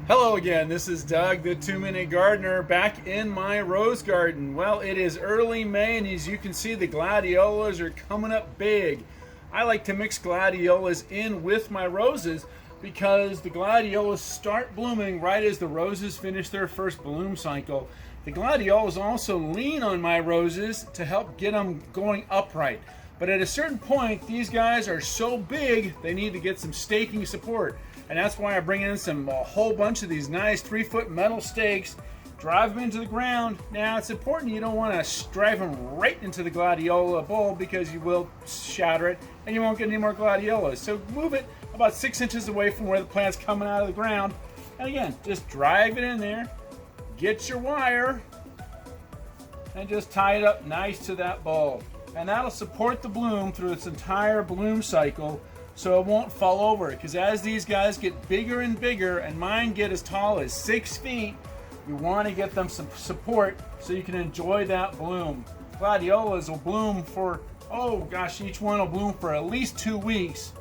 Hello again, this is Doug, the 2-Minute Gardener, back in my rose garden. Well, it is early May, and as you can see, the Gladiolas are coming up big. I like to mix Gladiolas in with my roses because the Gladiolas start blooming right as the roses finish their first bloom cycle. The Gladiolas also lean on my roses to help get them going upright. But at a certain point, these guys are so big, they need to get some staking support. And that's why I bring in a whole bunch of these nice 3-foot metal stakes, drive them into the ground. Now, it's important you don't want to drive them right into the gladiola bulb because you will shatter it and you won't get any more gladiolas. So move it about 6 inches away from where the plant's coming out of the ground. And again, just drive it in there, get your wire, and just tie it up nice to that bulb. And that'll support the bloom through its entire bloom cycle, so it won't fall over. Because as these guys get bigger and bigger, and mine get as tall as 6 feet, you want to get them some support so you can enjoy that bloom. Gladiolas will bloom for, oh gosh, each one will bloom for at least 2 weeks,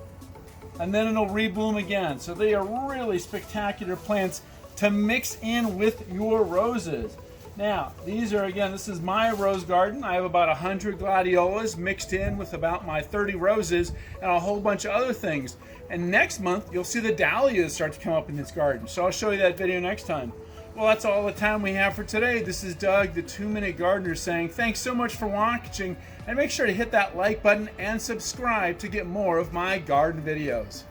and then it'll rebloom again. So they are really spectacular plants to mix in with your roses. Now, these are, again, this is my rose garden. I have about 100 gladiolas mixed in with about my 30 roses and a whole bunch of other things. And next month, you'll see the dahlias start to come up in this garden. So I'll show you that video next time. Well, that's all the time we have for today. This is Doug, the 2-Minute Gardener, saying thanks so much for watching, and make sure to hit that like button and subscribe to get more of my garden videos.